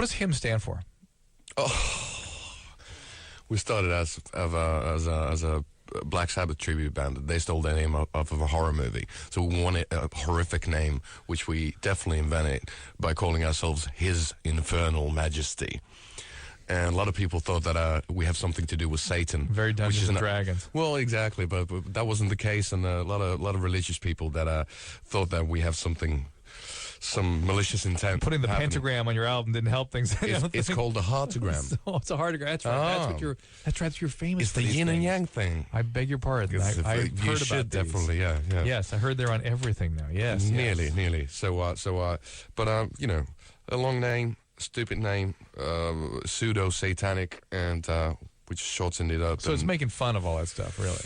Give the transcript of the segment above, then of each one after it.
What does HIM stand for? Oh, we started as a Black Sabbath tribute band. They stole their name off of a horror movie, so we wanted a horrific name, which we definitely invented by calling ourselves His Infernal Majesty. And a lot of people thought that we have something to do with Satan. Very Dungeons and Dragons. Well, exactly, but that wasn't the case, and a lot of religious people that thought that we have some malicious intent. Putting the pentagram on your album didn't help things. It's called a heartogram. It's a heartogram. That's right. That's what you're famous It's for. the These yin and things. yang thing. I beg your pardon. I heard you about should these. definitely, yeah. Yes, I heard they're on everything now. Yes, nearly. So, but you know, a long name, stupid name, pseudo-satanic, and we just shortened it up. So it's making fun of all that stuff, really.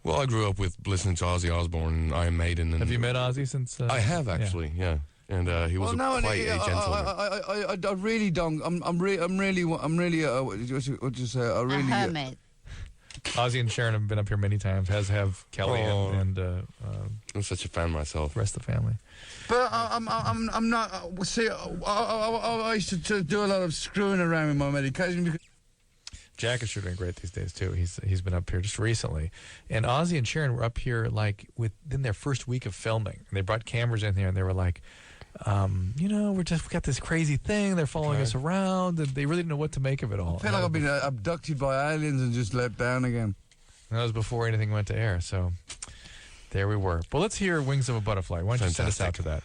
Well, I grew up with listening to Ozzy Osbourne and Iron Maiden. And have you met Ozzy since? I have actually, yeah. And he was quite a gentleman. I really don't. I'm really. What do you say? A hermit. Ozzy and Sharon have been up here many times. As have Kelly and I'm such a fan myself. The rest of the family. But I'm not. See, I used to do a lot of screwing around with my medication because. Jack is sure doing great these days too. He's been up here just recently, and Ozzy and Sharon were up here like within their first week of filming. And they brought cameras in here, and they were like, we got this crazy thing. They're following us around, and they really didn't know what to make of it all. I feel like I've been abducted by aliens and just let down again. And that was before anything went to air. So there we were. Well, let's hear "Wings of a Butterfly." Why don't you send us out to that?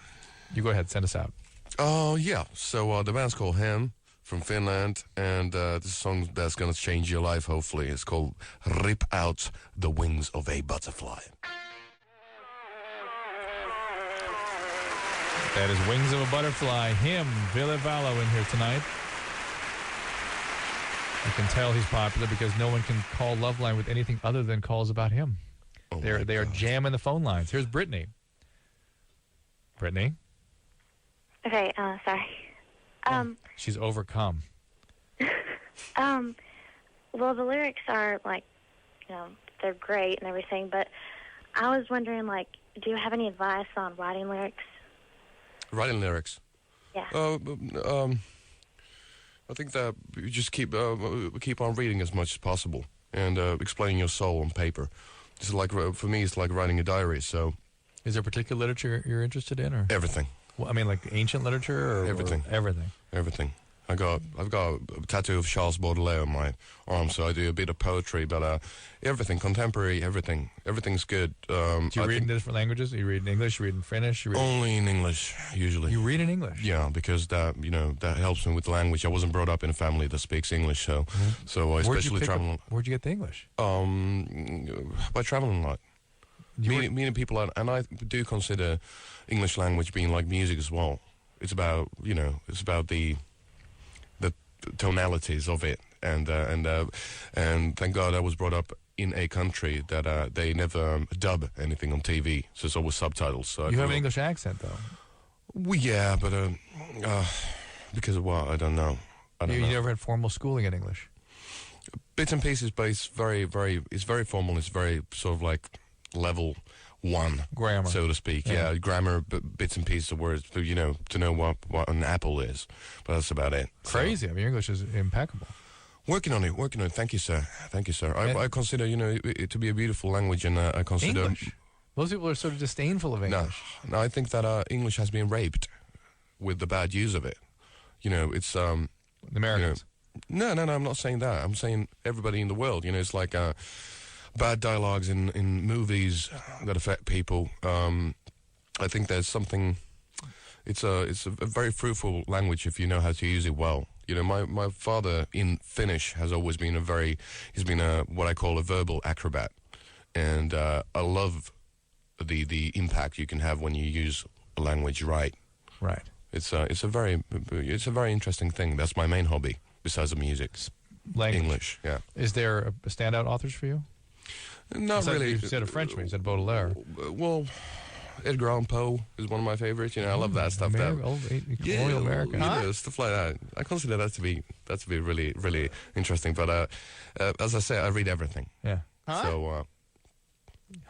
You go ahead, send us out. Oh yeah. So the band's called HIM. From Finland, and this song that's going to change your life, hopefully. It's called Rip Out the Wings of a Butterfly. That is Wings of a Butterfly. HIM, Ville Valo in here tonight. You can tell he's popular because no one can call Loveline with anything other than calls about him. Oh they are jamming the phone lines. Here's Brittany. Brittany? Okay, sorry. She's overcome. Well, the lyrics are, like, they're great and everything, but I was wondering, like, do you have any advice on writing lyrics? Writing lyrics? Yeah. I think that you just keep on reading as much as possible and explaining your soul on paper. It's like, for me, it's like writing a diary, so... Is there particular literature you're interested in, or...? Everything. Well, I mean, like ancient literature, or everything. Or everything. Everything. I've got a tattoo of Charles Baudelaire on my arm, so I do a bit of poetry, but everything, contemporary, everything. Everything's good. Do you read in different languages? You read in English, you read in Finnish? You read only in English, usually. You read in English? Yeah, because that helps me with language. I wasn't brought up in a family that speaks English, so I especially travel. Where'd you get the English? By traveling a lot. Meeting people, and I do consider English language being like music as well. It's about the tonalities of it, and thank God I was brought up in a country that they never dub anything on TV, so it's always subtitles. So you have an English accent, though. Well, yeah, but because of what, I don't know. You never had formal schooling in English. Bits and pieces, but it's very formal. It's very sort of like level 1 grammar, so to speak. Yeah, grammar, bits and pieces of words, but to know what an apple is. But that's about it. Crazy. I mean, your English is impeccable. Working on it. Thank you, sir. I consider it to be a beautiful language, and I consider English. Most people are sort of disdainful of English. No, I think that English has been raped with the bad use of it. It's the Americans. No, I'm not saying that. I'm saying everybody in the world. It's like bad dialogues in movies that affect people. I think there's something. It's a very fruitful language if you know how to use it well. My father in Finnish has always been he's been what I call a verbal acrobat, and I love the impact you can have when you use a language right. Right. It's a very interesting thing. That's my main hobby besides the music. Language. English. Yeah. Is there standout authors for you? Not really. You said a Frenchman. You said Baudelaire. Well, Edgar Allan Poe is one of my favorites. I love that stuff. Colonial America. Stuff like that. I consider that to be really, really interesting. But as I say, I read everything. Yeah. Huh? So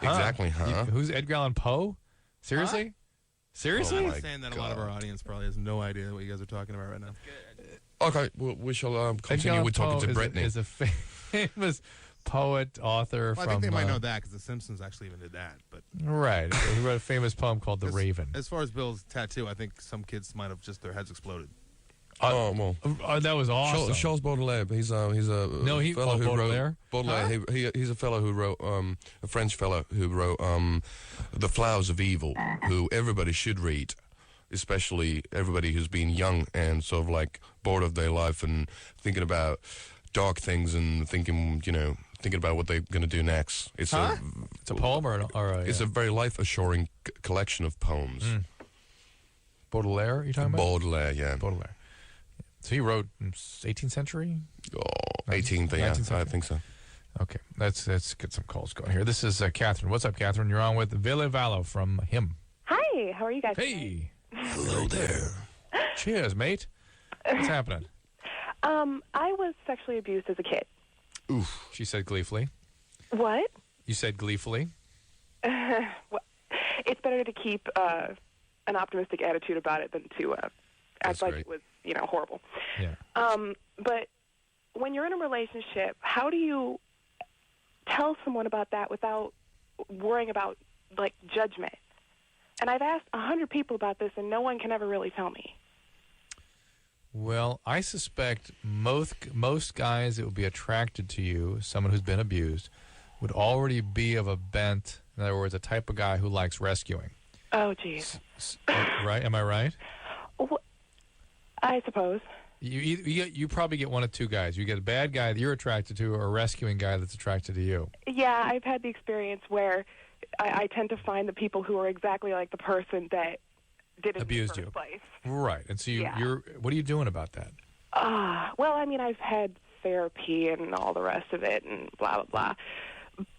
exactly. Who's Edgar Allan Poe? Seriously? Huh? Seriously? I'm saying that a lot of our audience probably has no idea what you guys are talking about right now. Okay, well, we shall continue Edgar with talking Poe to Brittany. is a famous poet, author Well, from... I think they might know that because The Simpsons actually even did that. But Right. He wrote a famous poem called The Raven. As far as Bill's tattoo, I think some kids might have just their heads exploded. Oh, well. That was awesome. Charles Baudelaire. He's a fellow who Baudelaire? wrote Baudelaire. He's a fellow who wrote a French fellow who wrote The Flowers of Evil, who everybody should read, especially everybody who's been young and sort of like bored of their life and thinking about dark things and thinking about what they're going to do next. It's It's a poem or it's a very life assuring collection of poems. Baudelaire, you talking about? Baudelaire, yeah. Baudelaire. So he wrote in 18th century? 18th, yeah, 19th century. I think so. Okay, let's get some calls going here. This is Catherine. What's up, Catherine? You're on with Ville Valo from him. Hi, how are you guys? Hey. Hello there. Cheers, mate. What's happening? I was sexually abused as a kid. Oof. She said gleefully. What? You said gleefully. Well, it's better to keep an optimistic attitude about it than to act like great. it was, horrible. Yeah. But when you're in a relationship, how do you tell someone about that without worrying about, judgment? And I've asked 100 people about this, and no one can ever really tell me. Well, I suspect most guys that would be attracted to you, someone who's been abused, would already be of a bent, in other words, a type of guy who likes rescuing. Oh, geez. Right? Am I right? I suppose. You probably get one of two guys. You get a bad guy that you're attracted to or a rescuing guy that's attracted to you. Yeah, I've had the experience where I tend to find the people who are exactly like the person that did it Abused in you. the first place. Right. And so you're what are you doing about that? Well, I mean, I've had therapy and all the rest of it and blah, blah, blah.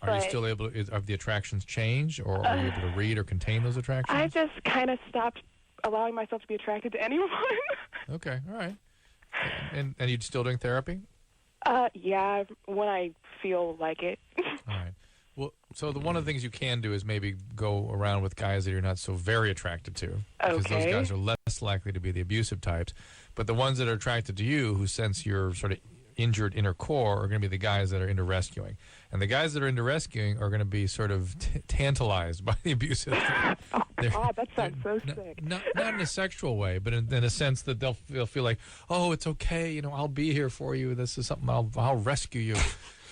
Are you still able to, have the attractions changed, or are you able to read or contain those attractions? I just kind of stopped allowing myself to be attracted to anyone. Okay, all right. And you're still doing therapy? Yeah, when I feel like it. All right. Well, so one of the things you can do is maybe go around with guys that you're not so very attracted to. Because those Okay. guys are less likely to be the abusive types. But the ones that are attracted to you, who sense your sort of injured inner core, are going to be the guys that are into rescuing. And the guys that are into rescuing are going to be sort of tantalized by the abusive. God, that sounds so sick. Not in a sexual way, but in a sense that they'll feel like, oh, it's okay, I'll be here for you. This is something I'll rescue you.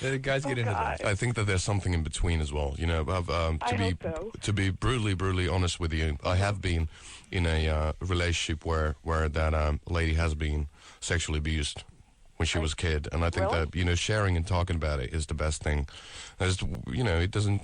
The guys get into that. I think that there's something in between as well. To be brutally honest with you, I have been in a relationship where that lady has been sexually abused when she was a kid, and I think Really? that sharing and talking about it is the best thing. It doesn't.